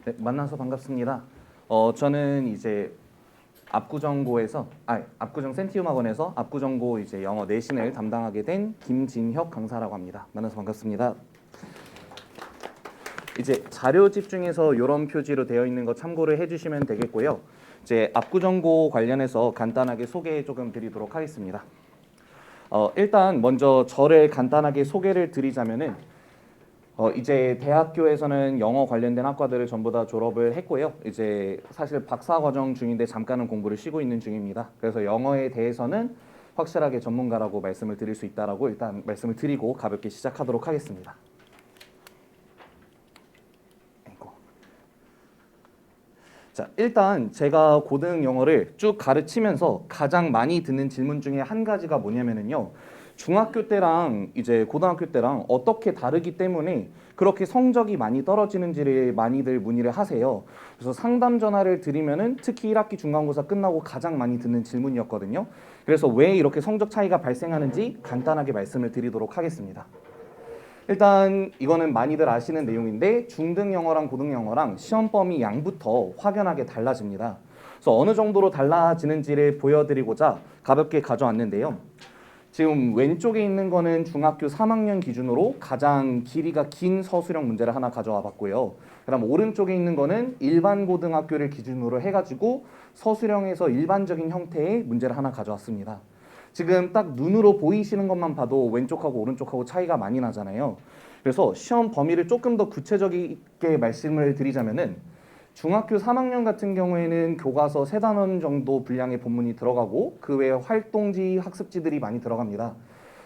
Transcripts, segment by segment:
네, 만나서 반갑습니다. 저는 이제 압구정 센티움 학원에서 압구정고 이제 영어 내신을 담당하게 된 김진혁 강사라고 합니다. 만나서 반갑습니다. 이제 자료집 중에서 이런 표지로 되어 있는 거 참고를 해주시면 되겠고요. 이제 압구정고 관련해서 간단하게 소개 조금 드리도록 하겠습니다. 일단 먼저 저를 간단하게 소개를 드리자면은 이제 대학교에서는 영어 관련된 학과들을 전부 다 졸업을 했고요. 이제 사실 박사 과정 중인데 잠깐은 공부를 쉬고 있는 중입니다. 그래서 영어에 대해서는 확실하게 전문가라고 말씀을 드릴 수 있다라고 일단 말씀을 드리고 가볍게 시작하도록 하겠습니다. 자, 일단 제가 고등 영어를 쭉 가르치면서 가장 많이 듣는 질문 중에 한 가지가 뭐냐면은요. 중학교 때랑 이제 고등학교 때랑 어떻게 다르기 때문에 그렇게 성적이 많이 떨어지는지를 많이들 문의를 하세요. 그래서 상담 전화를 드리면은 특히 1학기 중간고사 끝나고 가장 많이 듣는 질문이었거든요. 그래서 왜 이렇게 성적 차이가 발생하는지 간단하게 말씀을 드리도록 하겠습니다. 일단 이거는 많이들 아시는 내용인데 중등 영어랑 고등 영어랑 시험 범위 양부터 확연하게 달라집니다. 그래서 어느 정도로 달라지는지를 보여드리고자 가볍게 가져왔는데요. 지금 왼쪽에 있는 거는 중학교 3학년 기준으로 가장 길이가 긴 서술형 문제를 하나 가져와 봤고요. 그다음 오른쪽에 있는 거는 일반 고등학교를 기준으로 해가지고 서술형에서 일반적인 형태의 문제를 하나 가져왔습니다. 지금 딱 눈으로 보이시는 것만 봐도 왼쪽하고 오른쪽하고 차이가 많이 나잖아요. 그래서 시험 범위를 조금 더 구체적이게 말씀을 드리자면은 중학교 3학년 같은 경우에는 교과서 3단원 정도 분량의 본문이 들어가고 그 외에 활동지, 학습지들이 많이 들어갑니다.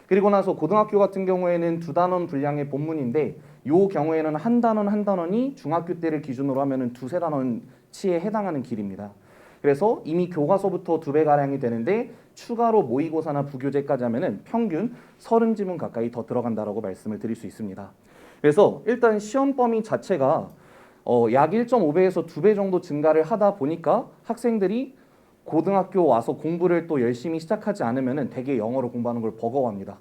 그리고 나서 고등학교 같은 경우에는 2단원 분량의 본문인데 이 경우에는 한 단원 한 단원이 중학교 때를 기준으로 하면은 2~3단원치에 해당하는 길입니다. 그래서 이미 교과서부터 2배가량이 되는데 추가로 모의고사나 부교재까지 하면은 평균 30지문 가까이 더 들어간다라고 말씀을 드릴 수 있습니다. 그래서 일단 시험 범위 자체가 약 1.5배에서 2배 정도 증가를 하다 보니까 학생들이 고등학교 와서 공부를 또 열심히 시작하지 않으면은 되게 영어로 공부하는 걸 버거워합니다.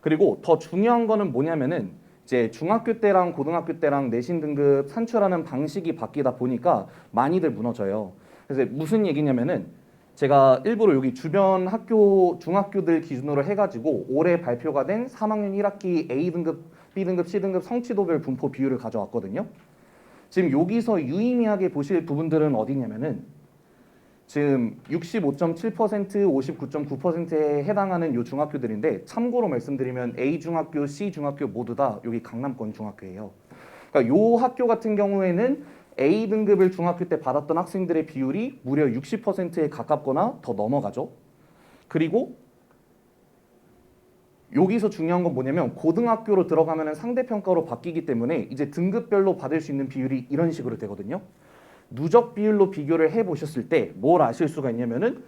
그리고 더 중요한 거는 뭐냐면은 이제 중학교 때랑 고등학교 때랑 내신 등급 산출하는 방식이 바뀌다 보니까 많이들 무너져요. 그래서 무슨 얘기냐면은 제가 일부러 여기 주변 학교 중학교들 기준으로 해가지고 올해 발표가 된 3학년 1학기 A등급, B등급, C등급 성취도별 분포 비율을 가져왔거든요. 지금 여기서 유의미하게 보실 부분들은 어디냐면은 지금 65.7%, 59.9%에 해당하는 요 중학교들인데 참고로 말씀드리면 A 중학교, C 중학교 모두 다 여기 강남권 중학교예요. 그러니까 요 학교 같은 경우에는 A 등급을 중학교 때 받았던 학생들의 비율이 무려 60%에 가깝거나 더 넘어가죠. 그리고 여기서 중요한 건 뭐냐면 고등학교로 들어가면 상대평가로 바뀌기 때문에 이제 등급별로 받을 수 있는 비율이 이런 식으로 되거든요. 누적 비율로 비교를 해보셨을 때 뭘 아실 수가 있냐면은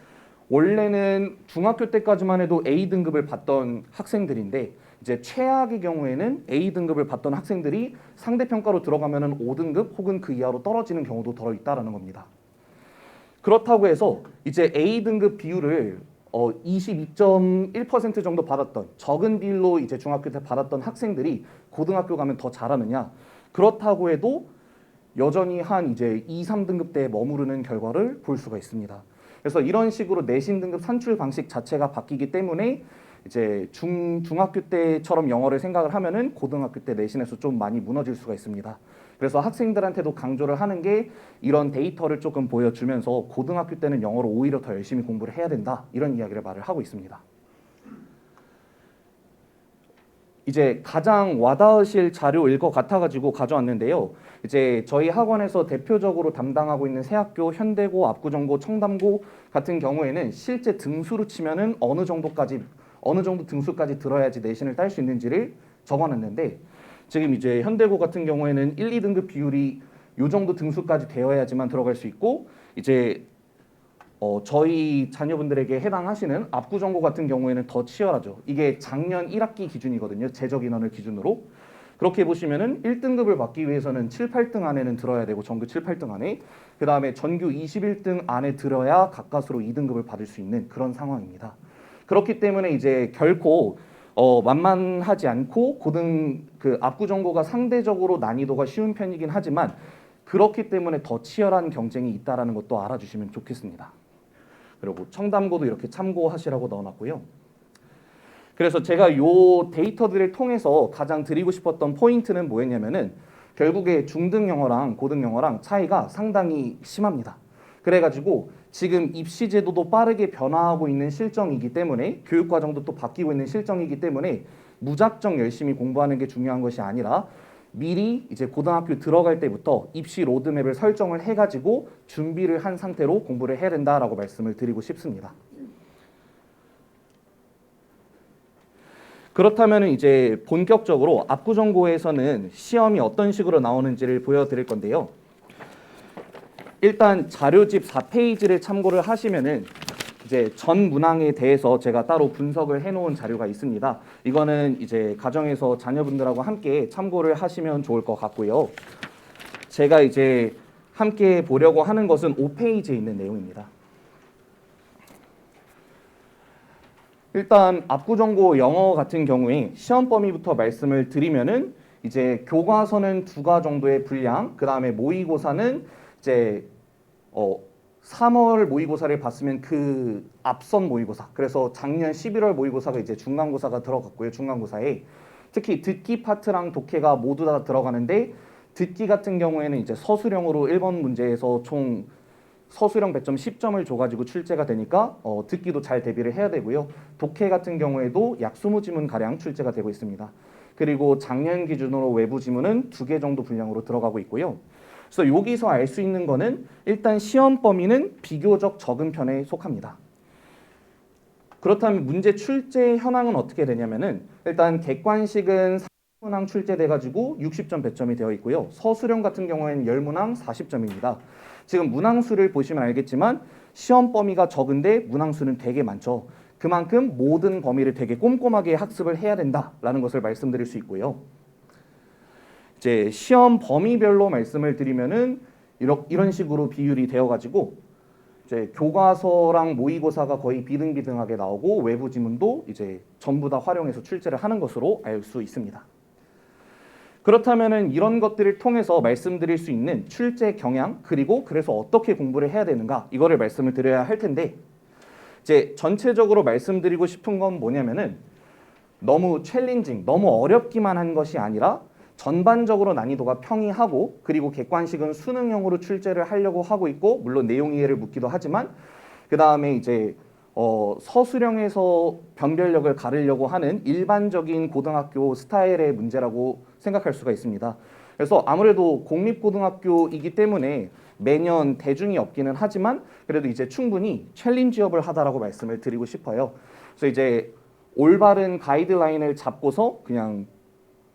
원래는 중학교 때까지만 해도 A등급을 받던 학생들인데 이제 최악의 경우에는 A등급을 받던 학생들이 상대평가로 들어가면은 5등급 혹은 그 이하로 떨어지는 경우도 더 있다라는 겁니다. 그렇다고 해서 이제 A등급 비율을 22.1% 정도 받았던 적은 비율로 이제 중학교 때 받았던 학생들이 고등학교 가면 더 잘하느냐? 그렇다고 해도 여전히 한 이제 2, 3등급대에 머무르는 결과를 볼 수가 있습니다. 그래서 이런 식으로 내신 등급 산출 방식 자체가 바뀌기 때문에 이제 중학교 때처럼 영어를 생각을 하면은 고등학교 때 내신에서 좀 많이 무너질 수가 있습니다. 그래서 학생들한테도 강조를 하는 게 이런 데이터를 조금 보여주면서 고등학교 때는 영어를 오히려 더 열심히 공부를 해야 된다 이런 이야기를 말을 하고 있습니다. 이제 가장 와닿으실 자료일 것 같아가지고 가져왔는데요. 이제 저희 학원에서 대표적으로 담당하고 있는 세 학교 현대고, 압구정고, 청담고 같은 경우에는 실제 등수로 치면은 어느 정도 등수까지 들어야지 내신을 딸 수 있는지를 적어놨는데 지금 이제 현대고 같은 경우에는 1, 2등급 비율이 요 정도 등수까지 되어야지만 들어갈 수 있고 이제 저희 자녀분들에게 해당하시는 압구정고 같은 경우에는 더 치열하죠. 이게 작년 1학기 기준이거든요. 재적 인원을 기준으로. 그렇게 보시면은 1등급을 받기 위해서는 7, 8등 안에는 들어야 되고 전교 7, 8등 안에 그 다음에 전교 21등 안에 들어야 가까스로 2등급을 받을 수 있는 그런 상황입니다. 그렇기 때문에 이제 결코 만만하지 않고 압구정고가 상대적으로 난이도가 쉬운 편이긴 하지만 그렇기 때문에 더 치열한 경쟁이 있다라는 것도 알아주시면 좋겠습니다. 그리고 청담고도 이렇게 참고하시라고 넣어놨고요. 그래서 제가 요 데이터들을 통해서 가장 드리고 싶었던 포인트는 뭐였냐면은 결국에 중등 영어랑 고등 영어랑 차이가 상당히 심합니다. 그래가지고 지금 입시 제도도 빠르게 변화하고 있는 실정이기 때문에 교육 과정도 또 바뀌고 있는 실정이기 때문에 무작정 열심히 공부하는 게 중요한 것이 아니라 미리 이제 고등학교 들어갈 때부터 입시 로드맵을 설정을 해가지고 준비를 한 상태로 공부를 해야 된다라고 말씀을 드리고 싶습니다. 그렇다면 이제 본격적으로 압구정고에서는 시험이 어떤 식으로 나오는지를 보여드릴 건데요. 일단 자료집 4페이지를 참고를 하시면은 이제 전 문항에 대해서 제가 따로 분석을 해놓은 자료가 있습니다. 이거는 이제 가정에서 자녀분들하고 함께 참고를 하시면 좋을 것 같고요. 제가 이제 함께 보려고 하는 것은 5페이지에 있는 내용입니다. 일단 압구정고 영어 같은 경우에 시험 범위부터 말씀을 드리면은 이제 교과서는 2과 정도의 분량, 그 다음에 모의고사는 이제 3월 모의고사를 봤으면 그 앞선 모의고사, 그래서 작년 11월 모의고사가 이제 중간고사가 들어갔고요. 중간고사에 특히 듣기 파트랑 독해가 모두 다 들어가는데 듣기 같은 경우에는 이제 서술형으로 1번 문제에서 총 서술형 배점 10점을 줘가지고 출제가 되니까 듣기도 잘 대비를 해야 되고요. 독해 같은 경우에도 약 20지문 가량 출제가 되고 있습니다. 그리고 작년 기준으로 외부 지문은 2개 정도 분량으로 들어가고 있고요. 그래서 여기서 알 수 있는 거는 일단 시험 범위는 비교적 적은 편에 속합니다. 그렇다면 문제 출제 현황은 어떻게 되냐면은 일단 객관식은 3문항 출제돼가지고 60점 배점이 되어 있고요. 서술형 같은 경우에는 10문항 40점입니다. 지금 문항수를 보시면 알겠지만 시험 범위가 적은데 문항수는 되게 많죠. 그만큼 모든 범위를 되게 꼼꼼하게 학습을 해야 된다라는 것을 말씀드릴 수 있고요. 이제 시험 범위별로 말씀을 드리면은 이런 식으로 비율이 되어가지고 이제 교과서랑 모의고사가 거의 비등비등하게 나오고 외부 지문도 이제 전부 다 활용해서 출제를 하는 것으로 알 수 있습니다. 그렇다면은 이런 것들을 통해서 말씀드릴 수 있는 출제 경향 그리고 그래서 어떻게 공부를 해야 되는가 이거를 말씀을 드려야 할 텐데 이제 전체적으로 말씀드리고 싶은 건 뭐냐면은 너무 챌린징, 너무 어렵기만 한 것이 아니라 전반적으로 난이도가 평이하고 그리고 객관식은 수능형으로 출제를 하려고 하고 있고 물론 내용 이해를 묻기도 하지만 그 다음에 이제 서술형에서 변별력을 가르려고 하는 일반적인 고등학교 스타일의 문제라고 생각할 수가 있습니다. 그래서 아무래도 공립고등학교이기 때문에 매년 대중이 없기는 하지만 그래도 이제 충분히 챌린지업을 하다라고 말씀을 드리고 싶어요. 그래서 이제 올바른 가이드라인을 잡고서 그냥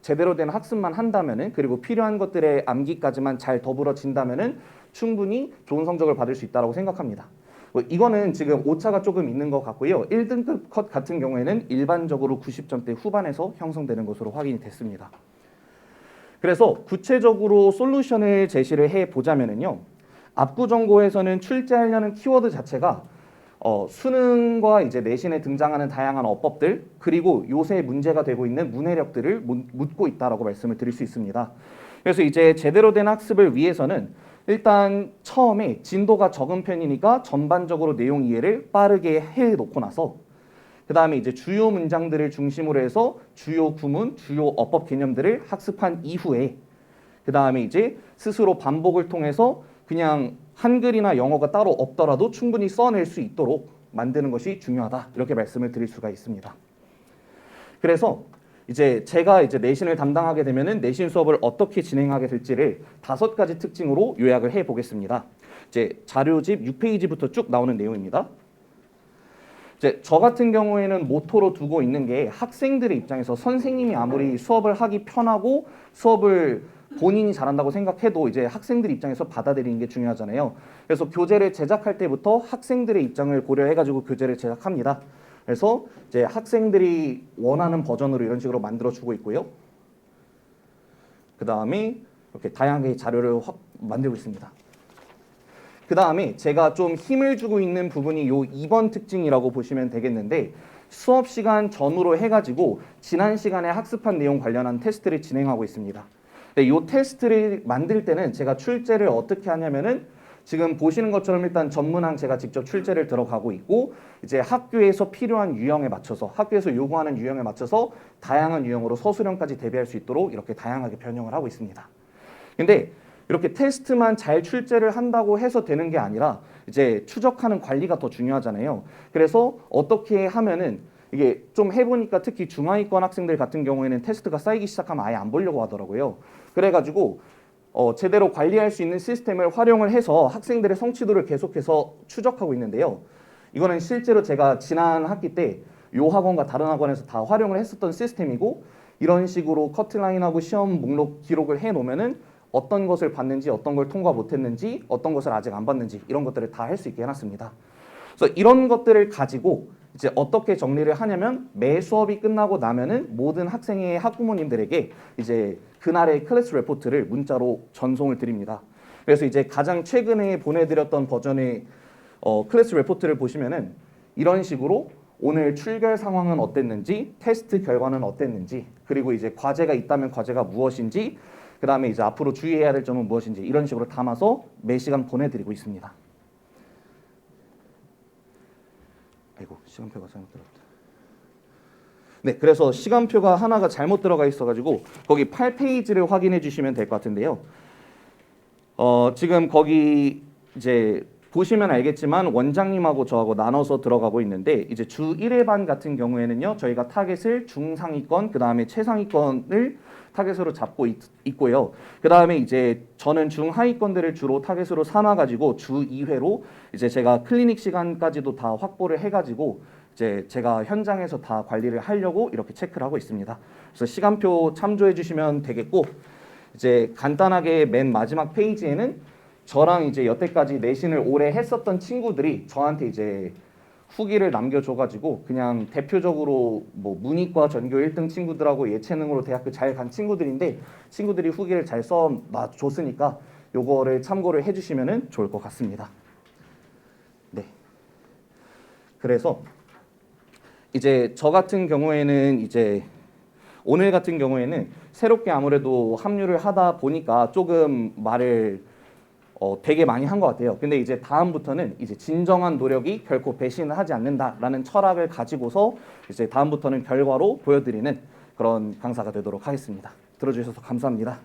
제대로 된 학습만 한다면은 그리고 필요한 것들의 암기까지만 잘 더불어진다면은 충분히 좋은 성적을 받을 수 있다고 생각합니다. 이거는 지금 오차가 조금 있는 것 같고요. 1등급 컷 같은 경우에는 일반적으로 90점대 후반에서 형성되는 것으로 확인이 됐습니다. 그래서 구체적으로 솔루션을 제시를 해보자면요. 압구정고에서는 출제하려는 키워드 자체가 수능과 이제 내신에 등장하는 다양한 어법들 그리고 요새 문제가 되고 있는 문해력들을 묻고 있다라고 말씀을 드릴 수 있습니다. 그래서 이제 제대로 된 학습을 위해서는 일단 처음에 진도가 적은 편이니까 전반적으로 내용 이해를 빠르게 해놓고 나서 그 다음에 이제 주요 문장들을 중심으로 해서 주요 구문, 주요 어법 개념들을 학습한 이후에 그 다음에 이제 스스로 반복을 통해서 그냥 한글이나 영어가 따로 없더라도 충분히 써낼 수 있도록 만드는 것이 중요하다. 이렇게 말씀을 드릴 수가 있습니다. 그래서 이제 제가 이제 내신을 담당하게 되면은 내신 수업을 어떻게 진행하게 될지를 5가지 특징으로 요약을 해 보겠습니다. 이제 자료집 6페이지부터 쭉 나오는 내용입니다. 이제 저 같은 경우에는 모토로 두고 있는 게 학생들의 입장에서 선생님이 아무리 수업을 하기 편하고 수업을 본인이 잘한다고 생각해도 이제 학생들 입장에서 받아들이는 게 중요하잖아요. 그래서 교재를 제작할 때부터 학생들의 입장을 고려해가지고 교재를 제작합니다. 그래서 이제 학생들이 원하는 버전으로 이런 식으로 만들어주고 있고요. 그 다음에 이렇게 다양하게 자료를 만들고 있습니다. 그 다음에 제가 좀 힘을 주고 있는 부분이 요 2번 특징이라고 보시면 되겠는데 수업 시간 전후로 해가지고 지난 시간에 학습한 내용 관련한 테스트를 진행하고 있습니다. 근데 이 테스트를 만들 때는 제가 출제를 어떻게 하냐면은 지금 보시는 것처럼 일단 전문항 제가 직접 출제를 들어가고 있고 이제 학교에서 필요한 유형에 맞춰서 학교에서 요구하는 유형에 맞춰서 다양한 유형으로 서술형까지 대비할 수 있도록 이렇게 다양하게 변형을 하고 있습니다. 근데 이렇게 테스트만 잘 출제를 한다고 해서 되는 게 아니라 이제 추적하는 관리가 더 중요하잖아요. 그래서 어떻게 하면은 이게 좀 해보니까 특히 중하위권 학생들 같은 경우에는 테스트가 쌓이기 시작하면 아예 안 보려고 하더라고요. 그래가지고 제대로 관리할 수 있는 시스템을 활용을 해서 학생들의 성취도를 계속해서 추적하고 있는데요. 이거는 실제로 제가 지난 학기 때 요 학원과 다른 학원에서 다 활용을 했었던 시스템이고 이런 식으로 커트라인하고 시험 목록 기록을 해놓으면은 어떤 것을 봤는지 어떤 걸 통과 못했는지 어떤 것을 아직 안 봤는지 이런 것들을 다 할 수 있게 해놨습니다. 그래서 이런 것들을 가지고 이제 어떻게 정리를 하냐면 매 수업이 끝나고 나면은 모든 학생의 학부모님들에게 이제 그날의 클래스 레포트를 문자로 전송을 드립니다. 그래서 이제 가장 최근에 보내드렸던 버전의 클래스 레포트를 보시면은 이런 식으로 오늘 출결 상황은 어땠는지, 테스트 결과는 어땠는지, 그리고 이제 과제가 있다면 과제가 무엇인지, 그 다음에 이제 앞으로 주의해야 될 점은 무엇인지 이런 식으로 담아서 매 시간 보내드리고 있습니다. 아이고 시간표가 잘못 들어갔다. 네, 그래서 시간표가 하나가 잘못 들어가 있어가지고 거기 8페이지를 확인해 주시면 될 것 같은데요. 지금 거기 이제 보시면 알겠지만 원장님하고 저하고 나눠서 들어가고 있는데 이제 주 1회 반 같은 경우에는요 저희가 타겟을 중상위권 그 다음에 최상위권을 타겟으로 잡고 있고요. 그 다음에 이제 저는 중하위권들을 주로 타겟으로 삼아가지고 주 2회로 이제 제가 클리닉 시간까지도 다 확보를 해가지고 이제 제가 현장에서 다 관리를 하려고 이렇게 체크를 하고 있습니다. 그래서 시간표 참조해 주시면 되겠고 이제 간단하게 맨 마지막 페이지에는 저랑 이제 여태까지 내신을 오래 했었던 친구들이 저한테 이제 후기를 남겨줘가지고 그냥 대표적으로 뭐 문이과 전교 1등 친구들하고 예체능으로 대학교 잘 간 친구들인데 친구들이 후기를 잘 써줬으니까 요거를 참고를 해주시면 좋을 것 같습니다. 네. 그래서 이제 저 같은 경우에는 이제 오늘 같은 경우에는 새롭게 아무래도 합류를 하다 보니까 조금 말을 되게 많이 한 것 같아요. 근데 이제 다음부터는 이제 진정한 노력이 결코 배신을 하지 않는다라는 철학을 가지고서 이제 다음부터는 결과로 보여드리는 그런 강사가 되도록 하겠습니다. 들어주셔서 감사합니다.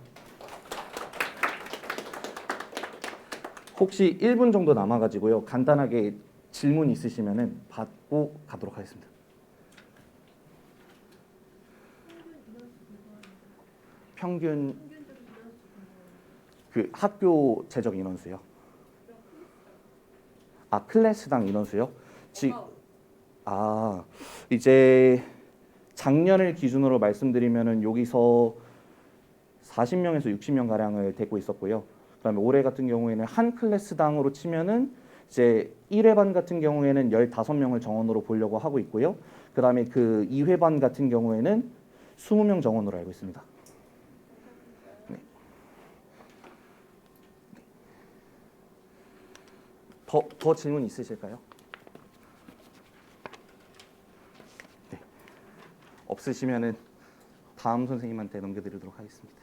혹시 1분 정도 남아가지고요. 간단하게 질문 있으시면은 받고 가도록 하겠습니다. 평균 그 학교 재적 인원수요? 아 클래스당 인원수요? 이제 작년을 기준으로 말씀드리면은 여기서 40명에서 60명 가량을 데리고 있었고요. 그다음에 올해 같은 경우에는 한 클래스당으로 치면은 이제 1회 반 같은 경우에는 15명을 정원으로 보려고 하고 있고요. 그다음에 그 2회 반 같은 경우에는 20명 정원으로 알고 있습니다. 더 질문 있으실까요? 네. 없으시면은 다음 선생님한테 넘겨드리도록 하겠습니다.